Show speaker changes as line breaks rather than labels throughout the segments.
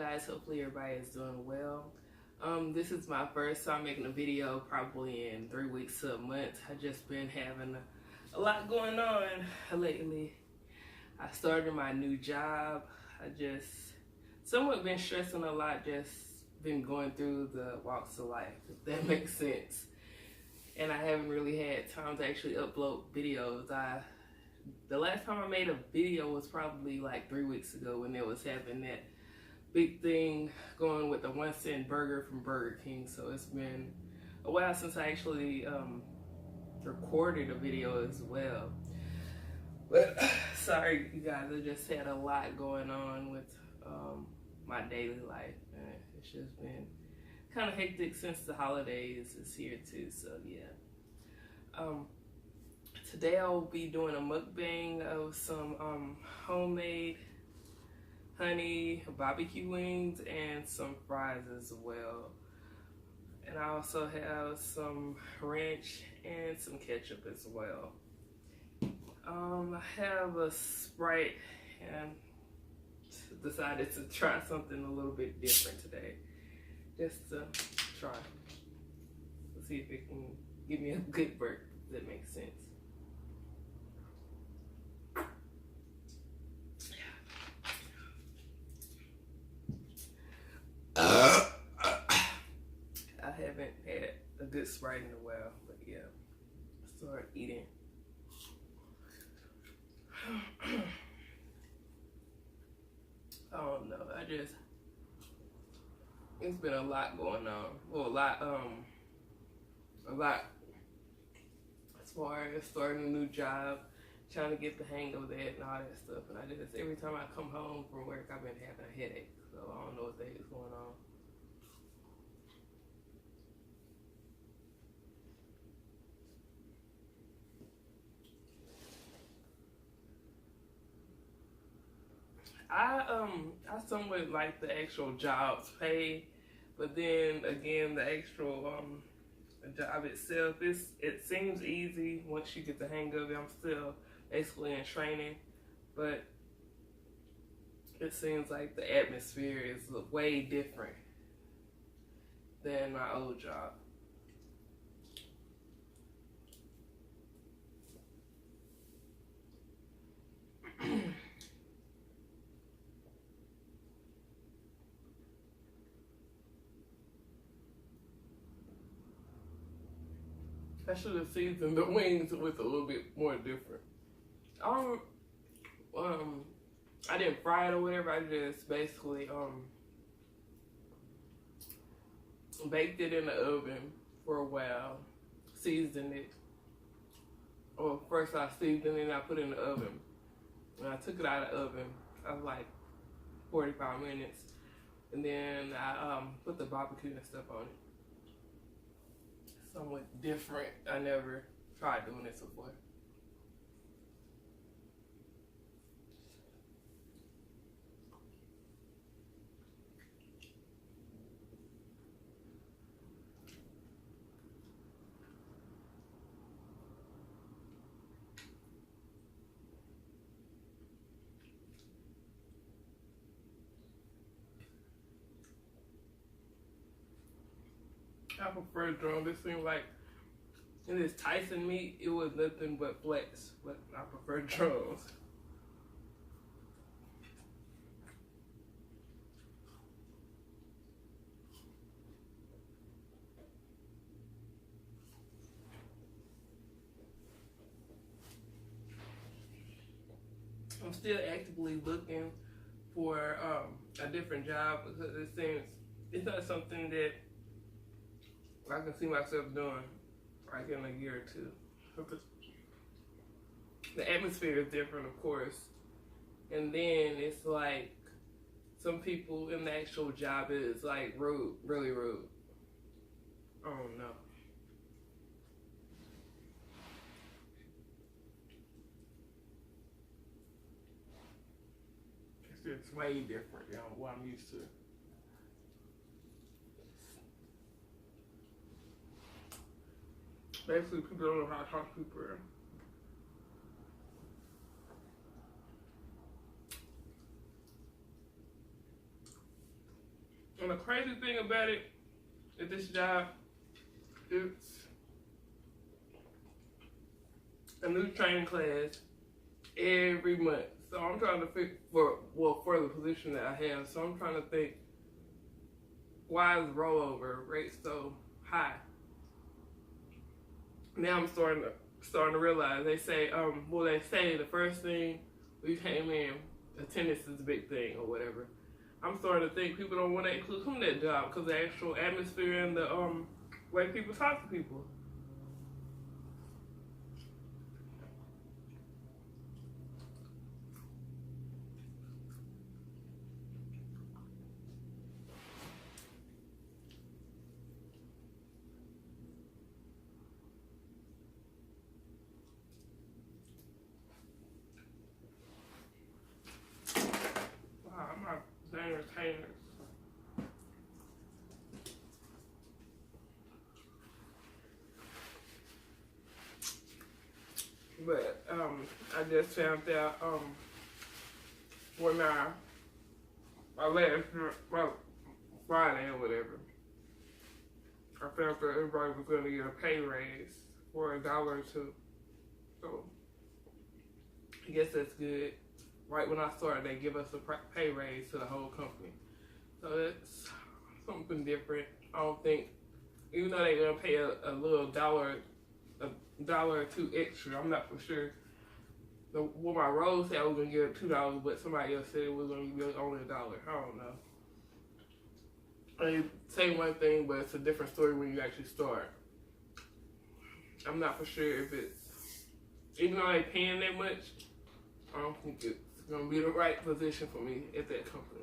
guys, hopefully everybody is doing well. This is my first time making a video probably in 3 weeks to a month. I've just been having a lot going on lately. I started my new job. I just somewhat been stressing a lot, just been going through the walks of life, if that makes sense. And I haven't really had time to actually upload videos. The last time I made a video was probably like 3 weeks ago when there was having that big thing going with the 1-cent burger from Burger King. So it's been a while since I actually recorded a video as well. But sorry you guys, I just had a lot going on with my daily life. And it's just been kind of hectic since the holidays is here too, so yeah. Today I will be doing a mukbang of some homemade honey barbecue wings and some fries as well. And I also have some ranch and some ketchup as well. I have a Sprite and decided to try something a little bit different today. Just to try. Let's see if it can give me a good burp, if that makes sense. I haven't had a good Sprite in a while, but yeah, start eating. I don't know, it's been a lot going on. Well, a lot as far as starting a new job, trying to get the hang of that and all that stuff. And every time I come home from work, I've been having a headache. So I don't know what the heck is going on. I somewhat like the actual job's pay, but then again, the actual job itself, it seems easy once you get the hang of it. I'm still basically in training, but it seems like the atmosphere is way different than my old job. I should have seasoned the wings with a little bit more different. I didn't fry it or whatever. I just basically baked it in the oven for a while, seasoned it. Well, first I seasoned it and I put it in the oven. And I took it out of the oven. I was like 45 minutes. And then I put the barbecue and stuff on it. Somewhat different. I never tried doing this before. I prefer drum. This seemed like in this Tyson meat, it was nothing but flats, but I prefer drums. I'm still actively looking for a different job because it seems it's not something that I can see myself doing like in a year or two. The atmosphere is different, of course. And then it's like some people in the actual job is like rude, really rude. I don't know. It's just way different than what I'm used to. Basically, people don't know how to talk to people. And the crazy thing about it at this job, it's a new training class every month. So I'm trying to figure for the position that I have. So I'm trying to think, why is rollover rate so high? Now I'm starting to realize. They say the first thing we came in, attendance is a big thing or whatever. I'm starting to think people don't want to include them in that job because the actual atmosphere and the way people talk to people. Wow, my dang retainers. But I just found out when Friday or whatever, I found that everybody was going to get a pay raise for $1 or $2. So I guess that's good. Right when I started, they give us a pay raise to the whole company. So that's something different. I don't think, even though they're gonna pay a little $1 or $2 extra, I'm not for sure. What my role said I was gonna give $2, but somebody else said it was gonna give only $1. I don't know. They say one thing, but it's a different story when you actually start. I'm not for sure if it's, even though they're paying that much, I don't think it's gonna be the right position for me at that company.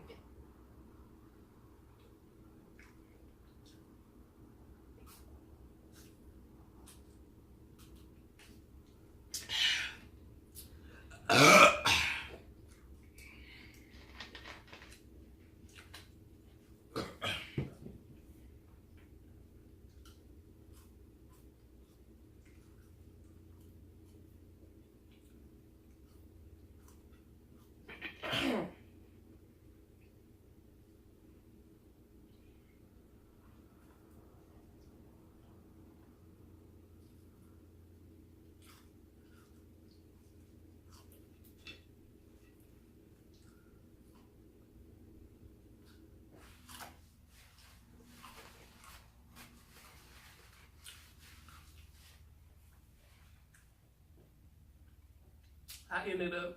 I ended up,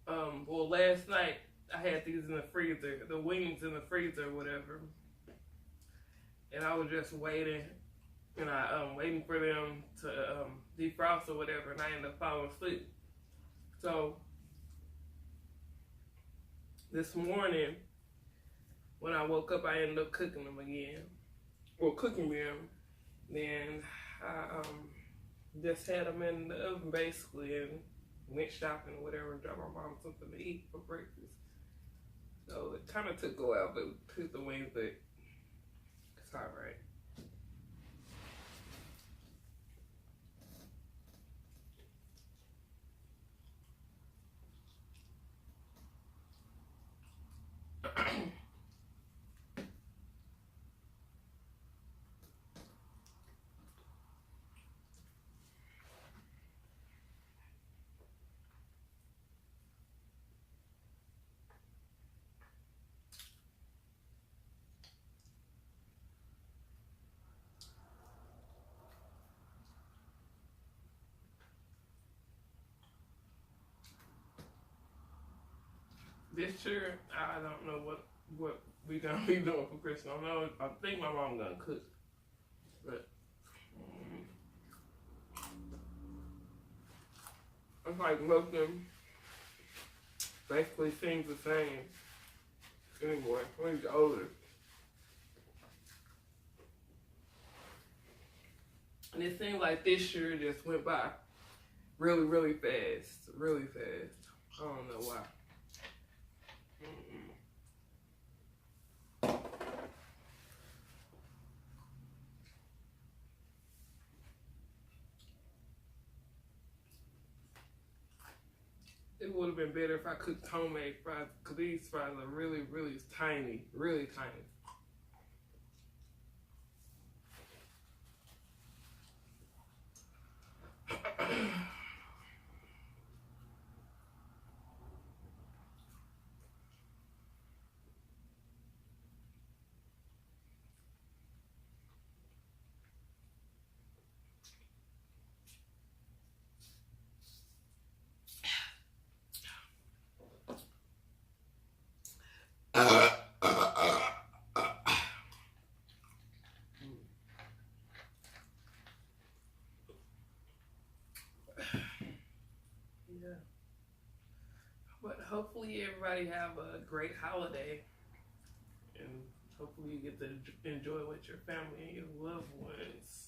last night I had these in the freezer, the wings in the freezer or whatever. And I was just waiting, and waiting for them to defrost or whatever, and I ended up falling asleep. So this morning, when I woke up, I ended up cooking them again. Well, cooking them. Then I just had them in the oven basically, and went shopping or whatever, and got my mom something to eat for breakfast. So it kind of took a while, but cooked the wings, but it's all right. This year, I don't know what we gonna be doing for Christmas. I think my mom gonna cook, but it's like nothing basically seems the same anymore when you get older. And it seems like this year just went by really, really fast. Really fast. I don't know why. It would have been better if I cooked homemade fries, because these fries are really, really tiny. Really tiny. everybody have a great holiday, and hopefully you get to enjoy with your family and your loved ones.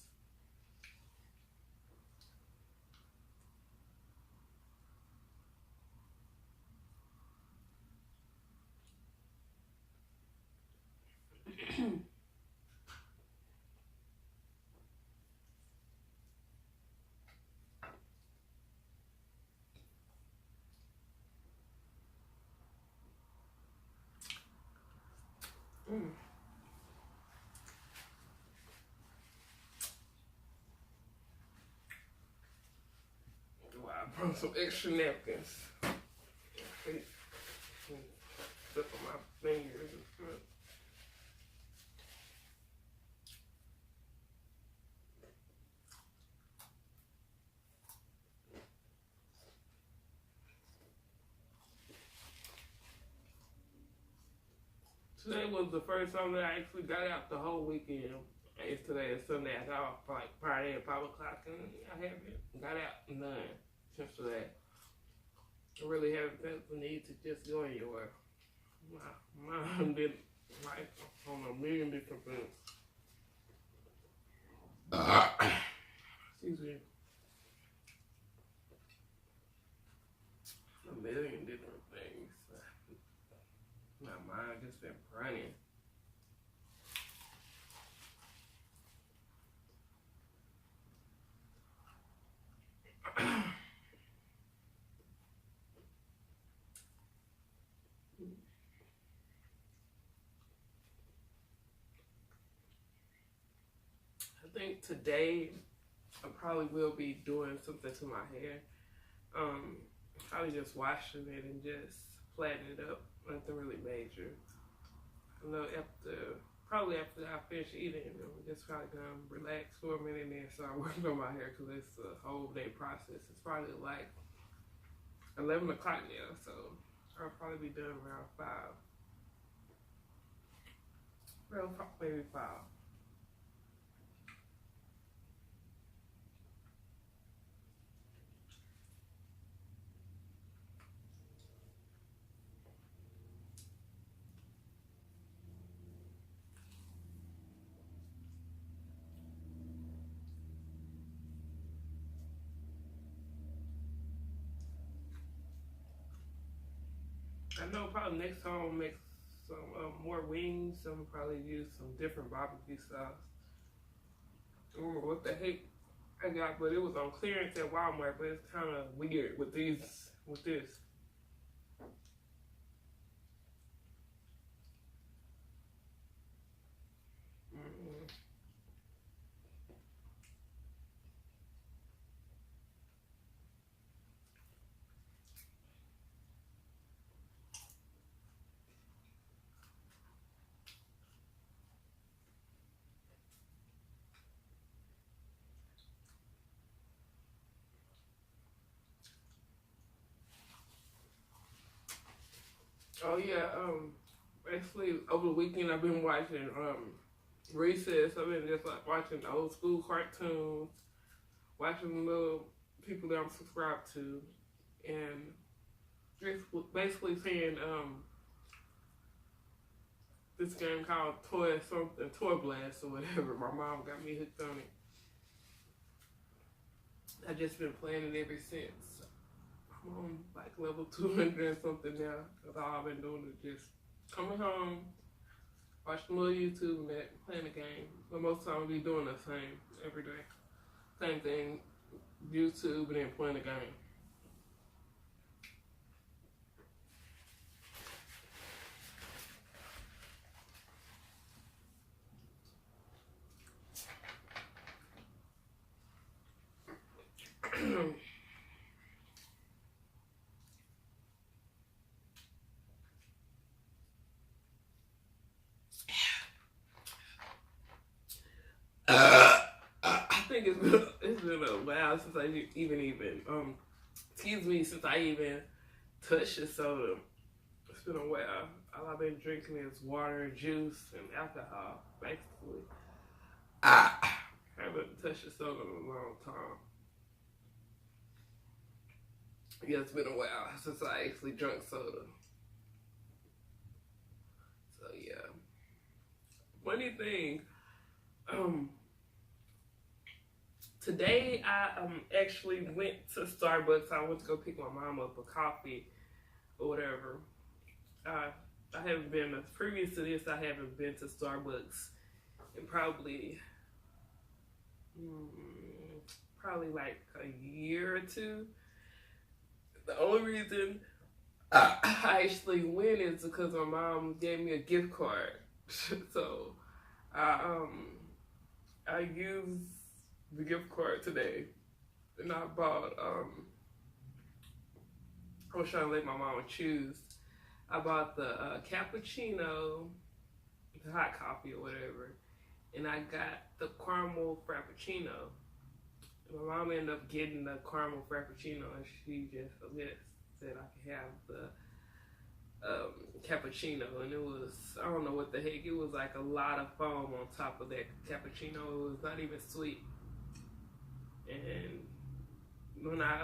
Wow, I brought some extra napkins. Slip on my fingers. Today was the first time that I actually got out the whole weekend. It's today is Sunday. I got off like Friday at 5 o'clock, and I haven't got out none since today. I really haven't felt the need to just go anywhere. My mind been like on a million different things. Excuse me. A million different things. My mind just been running. I think today I probably will be doing something to my hair. Probably just washing it and just flattening it up. Nothing really major. I know probably after I finish eating, I'm just probably gonna relax for a minute and then start working on my hair because it's a whole day process. It's probably like 11 o'clock now, so I'll probably be done around 5. Well, maybe 5. I know probably next time I'll make some more wings. I'm probably use some different barbecue sauce. I don't remember what the heck I got, but it was on clearance at Walmart, but it's kind of weird with this. Oh yeah, basically over the weekend I've been watching Recess. I've been just like watching old school cartoons, watching little people that I'm subscribed to, and just basically seeing this game called Toy Blast or whatever. My mom got me hooked on it. I just been playing it ever since. I'm on like level 200 and something now. Cause all I've been doing is just coming home, watching a little YouTube and that, playing the game. But most of the time I be doing the same every day. Same thing, YouTube and then playing the game. I think it's been a while since I since I even touched the soda. It's been a while. All I've been drinking is water, juice, and alcohol, basically. I haven't touched the soda in a long time. Yeah, it's been a while since I actually drank soda. So yeah. Funny thing, today I actually went to Starbucks. I went to go pick my mom up a coffee or whatever. I haven't been, previous to this, I haven't been to Starbucks in probably like a year or two. The only reason I actually went is because my mom gave me a gift card. So I used the gift card today, and I bought I was trying to let my mom choose. I bought the cappuccino, the hot coffee or whatever, and I got the caramel frappuccino. My mom ended up getting the caramel frappuccino, and she just said I could have the cappuccino, and it was, I don't know what the heck, it was like a lot of foam on top of that cappuccino. It was not even sweet. And when I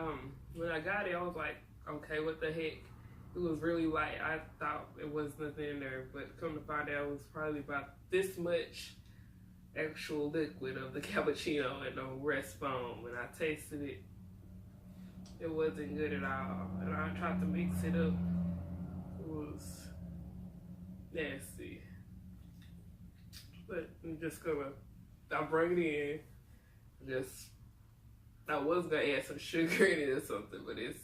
got it, I was like, okay, what the heck? It was really light. I thought it was nothing in there, but come to find out, it was probably about this much actual liquid of the cappuccino and the rest foam. And I tasted it. It wasn't good at all. And I tried to mix it up. It was nasty. But I'm just gonna, I'll bring it in. I was gonna add some sugar in it or something, but it's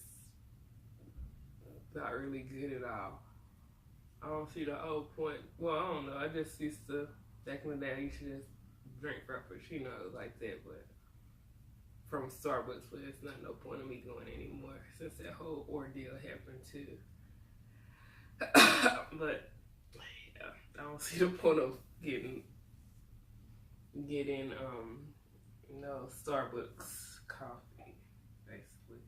not really good at all. I don't see the whole point. Well, I don't know. I just used to, back in the day, I used to just drink frappuccino like that, but from Starbucks, but it's not no point in me going anymore since that whole ordeal happened too. But yeah, I don't see the point of getting Starbucks coffee, basically.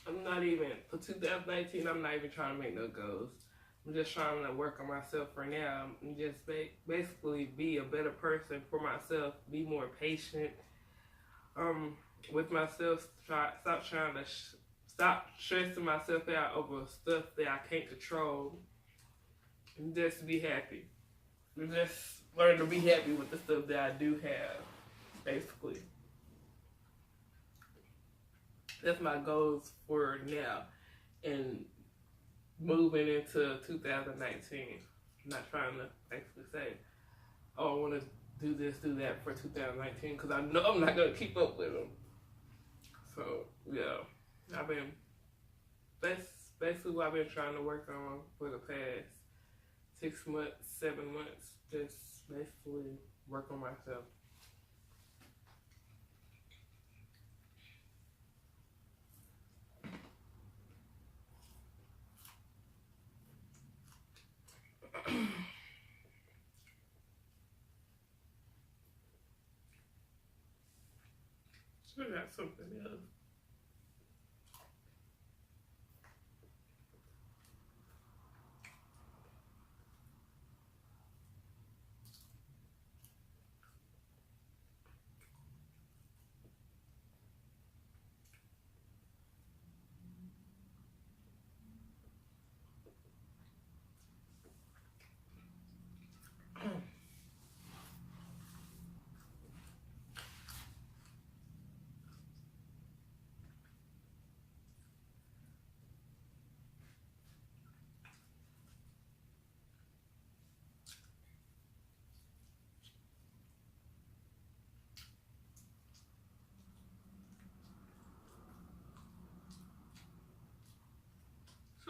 I'm not even, for 2019, I'm not even trying to make no goals. I'm just trying to work on myself for now and just basically be a better person for myself, be more patient with myself, stop stressing myself out over stuff that I can't control, and just be happy. And just learn to be happy with the stuff that I do have, basically. That's my goals for now and moving into 2019. I'm not trying to basically say, oh, I want to do this, do that for 2019, because I know I'm not going to keep up with them. So, yeah, that's basically what I've been trying to work on for the past 6 months, 7 months, just basically work on myself. I got something else.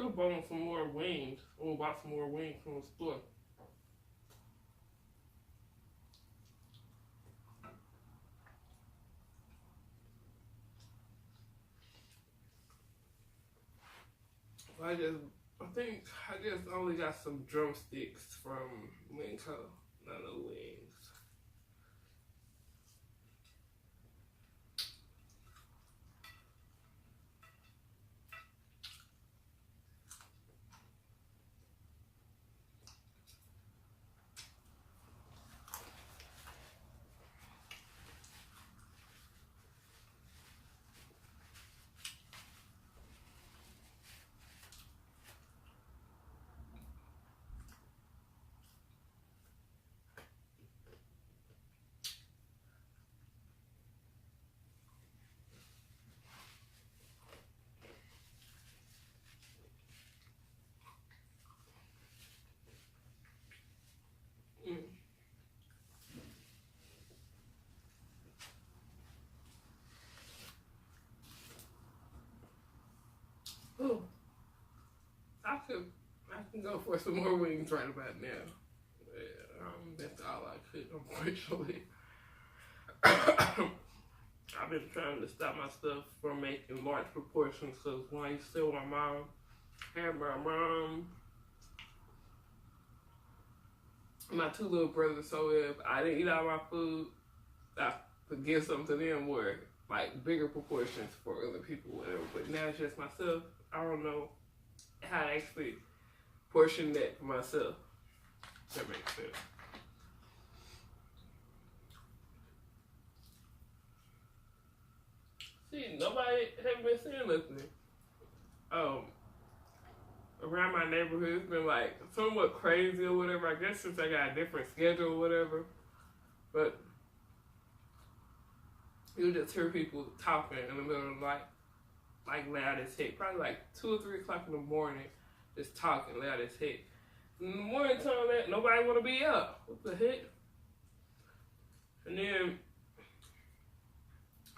up on some more wings. Or bought some more wings from the store. I think I just only got some drumsticks from Winco, not no wings. Ooh, I can go for some more wings right about now. Yeah, that's all I could, unfortunately. I've been trying to stop myself from making large proportions because when I used to stay with my mom, my two little brothers, so if I didn't eat all my food, I could give something to them where like bigger proportions for other people, whatever. But now it's just myself. I don't know how to actually portion that for myself. If that makes sense. See, nobody hasn't been saying nothing. Around my neighborhood, it's been like somewhat crazy or whatever. I guess since I got a different schedule or whatever. But you just hear people talking in the middle of the night, like loud as heck. Probably like 2 or 3 o'clock in the morning, just talking loud as heck. In the morning time, that nobody want to be up. What the heck? And then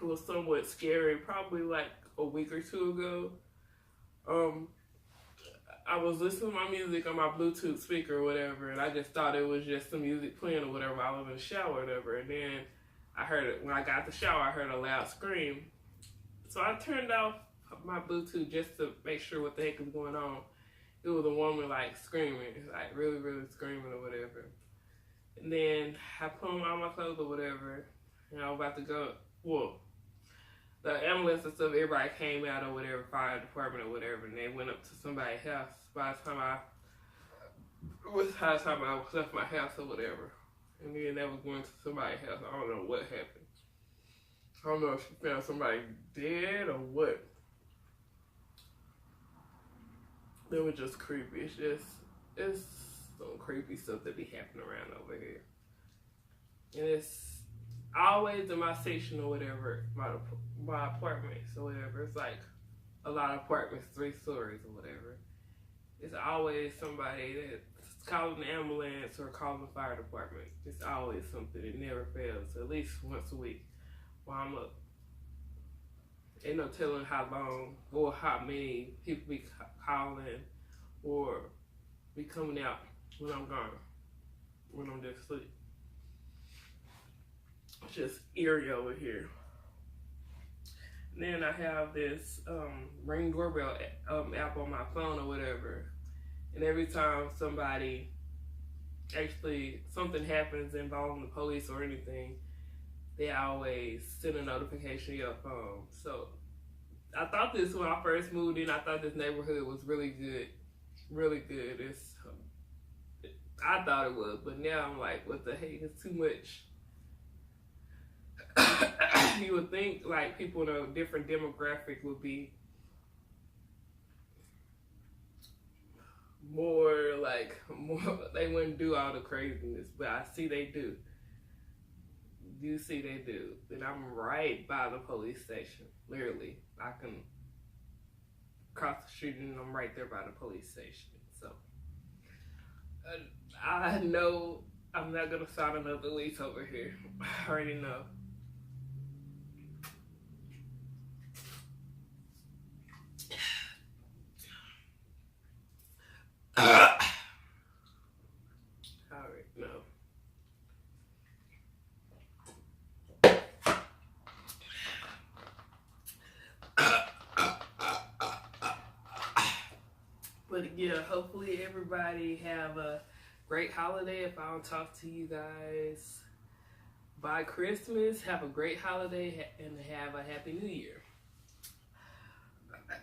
it was somewhat scary. Probably like a week or two ago. I was listening to my music on my Bluetooth speaker or whatever, and I just thought it was just some music playing or whatever. I was in the shower or whatever, and then I heard it when I got the shower. I heard a loud scream, so I turned off my Bluetooth just to make sure what the heck was going on. It was a woman like screaming, like really, really screaming or whatever. And then I put on all my clothes or whatever, and I was about to go. Well, the ambulance and stuff, everybody came out or whatever, fire department or whatever, and they went up to somebody's house. By the time I left my house or whatever, and then they was going to somebody's house. I don't know what happened. I don't know if she found somebody dead or what. It was just creepy. It's some creepy stuff that be happening around over here. And it's always in my section or whatever, my apartments or whatever. It's like a lot of apartments, 3 stories or whatever. It's always somebody that's calling the ambulance or calling the fire department. It's always something. It never fails. At least once a week while I'm up. Ain't no telling how long or how many people be calling or be coming out when I'm gone, when I'm just asleep. It's just eerie over here. And then I have this Ring doorbell app on my phone or whatever. And every time something happens involving the police or anything, they always send a notification to your phone. So I thought this when I first moved in. I thought this neighborhood was really good, really good. I thought it was, but now I'm like, what the heck? It's too much. You would think like people in a different demographic would be more, they wouldn't do all the craziness, but I see they do. You see they do. And I'm right by the police station, literally. I can cross the street and I'm right there by the police station. So I know I'm not gonna sign another lease over here. I already know. But yeah, hopefully everybody have a great holiday. If I don't talk to you guys by Christmas, have a great holiday and have a happy new year.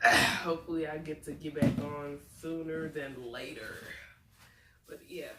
Hopefully I get to get back on sooner than later. But yeah.